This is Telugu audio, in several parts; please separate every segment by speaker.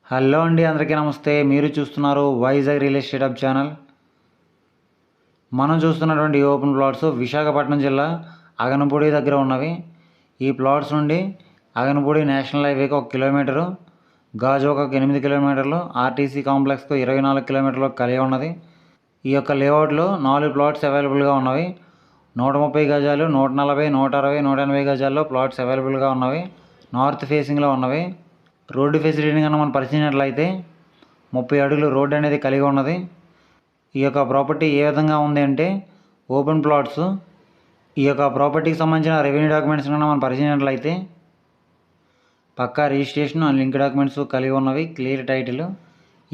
Speaker 1: హలో అండి, అందరికీ నమస్తే. మీరు చూస్తున్నారు Vizag real estate hub channel. మనం చూస్తున్నటువంటి ఓపెన్ ప్లాట్స్ విశాఖపట్నం జిల్లా అగనపూడి దగ్గర ఉన్నవి. ఈ ప్లాట్స్ నుండి అగనపూడి నేషనల్ హైవేకి 1 కిలోమీటరు, గాజువాకకు 8 కిలోమీటర్లు, ఆర్టీసీ కాంప్లెక్స్కు 24 కిలోమీటర్లు కలిగి ఉన్నది. ఈ యొక్క లేఅవుట్లో 4 ప్లాట్స్ అవైలబుల్గా ఉన్నవి. 130 గజాలు, 140, 160, 180 గజాల్లో ప్లాట్స్ అవైలబుల్గా ఉన్నవి. నార్త్ ఫేసింగ్లో ఉన్నవి. రోడ్డు ఫెసిలిటీని కన్నా మనం పరిశీలించినట్లయితే 30 అడుగులు రోడ్డు అనేది కలిగి ఉన్నది. ఈ యొక్క ప్రాపర్టీ ఏ విధంగా ఉంది అంటే ఓపెన్ ప్లాట్స్. ఈ యొక్క ప్రాపర్టీకి సంబంధించిన రెవెన్యూ డాక్యుమెంట్స్ కన్నా మనం పరిశీలించినట్లయితే పక్కా రిజిస్ట్రేషన్ అండ్ లింక్ డాక్యుమెంట్స్ కలిగి ఉన్నవి, క్లియర్ టైటిల్.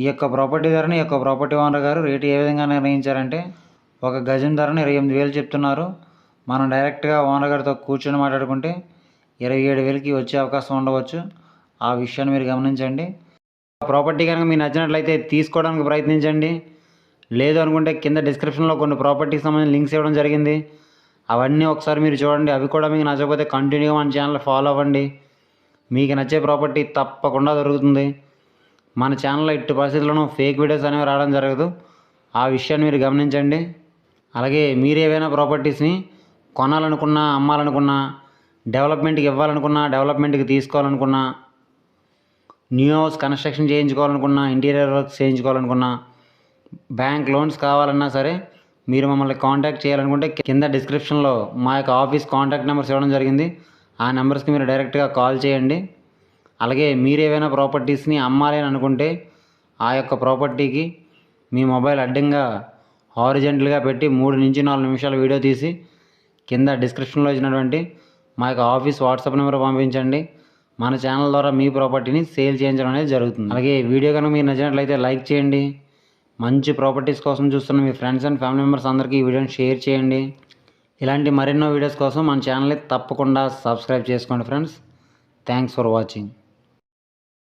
Speaker 1: ఈ యొక్క ప్రాపర్టీ ధరని ఈ యొక్క ప్రాపర్టీ ఓనర్ గారు రేటు ఏ విధంగా నిర్ణయించారంటే 1 గజం ధరని 28,000 చెప్తున్నారు. మనం డైరెక్ట్గా ఓనర్ గారితో కూర్చొని మాట్లాడుకుంటే 27,000కి వచ్చే అవకాశం ఉండవచ్చు. ఆ విషయాన్ని మీరు గమనించండి. ప్రాపర్టీ కనుక మీకు నచ్చినట్లయితే తీసుకోవడానికి ప్రయత్నించండి. లేదు అనుకుంటే కింద డిస్క్రిప్షన్లో కొన్ని ప్రాపర్టీకి సంబంధించిన లింక్స్ ఇవ్వడం జరిగింది. అవన్నీ ఒకసారి మీరు చూడండి. అవి కూడా మీకు నచ్చకపోతే కంటిన్యూగా మన ఛానల్ ఫాలో అవ్వండి. మీకు నచ్చే ప్రాపర్టీ తప్పకుండా దొరుకుతుంది. మన ఛానల్లో ఎట్టి పరిస్థితుల్లోనూ ఫేక్ వీడియోస్ అనేవి రావడం జరగదు. ఆ విషయాన్ని మీరు గమనించండి. అలాగే మీరు ఏవైనా ప్రాపర్టీస్ని కొనాలనుకున్నా, అమ్మాలనుకున్నా, డెవలప్మెంట్కి ఇవ్వాలనుకున్నా, డెవలప్మెంట్కి తీసుకోవాలనుకున్నా, న్యూ హౌస్ కన్స్ట్రక్షన్ చేయించుకోవాలనుకున్నా, ఇంటీరియర్ వర్క్స్ చేయించుకోవాలనుకున్నా, బ్యాంక్ లోన్స్ కావాలన్నా సరే మీరు మమ్మల్ని కాంటాక్ట్ చేయాలనుకుంటే కింద డిస్క్రిప్షన్లో మా యొక్క ఆఫీస్ కాంటాక్ట్ నెంబర్స్ ఇవ్వడం జరిగింది. ఆ నెంబర్స్కి మీరు డైరెక్ట్గా కాల్ చేయండి. అలాగే మీరు ఏవైనా ప్రాపర్టీస్ని అమ్మాలి అని అనుకుంటే ఆ యొక్క ప్రాపర్టీకి మీ మొబైల్ అడ్డంగా హారిజెంటల్గా పెట్టి 3 నుంచి 4 నిమిషాల వీడియో తీసి కింద డిస్క్రిప్షన్లో ఇచ్చినటువంటి మా యొక్క ఆఫీస్ వాట్సాప్ నెంబర్ పంపించండి. మన ఛానల్ ద్వారా మీ ప్రాపర్టీని సేల్ చేయించడం అనేది జరుగుతుంది. అలాగే వీడియో కనుక మీకు నచ్చినట్లయితే లైక్ చేయండి. మంచి ప్రాపర్టీస్ కోసం చూస్తున్న మీ ఫ్రెండ్స్ అండ్ ఫ్యామిలీ మెంబర్స్ అందరికీ ఈ వీడియోని షేర్ చేయండి. ఇలాంటి మరెన్నో వీడియోస్ కోసం మన ఛానల్ని తప్పకుండా సబ్స్క్రైబ్ చేసుకోండి ఫ్రెండ్స్. Thanks for watching.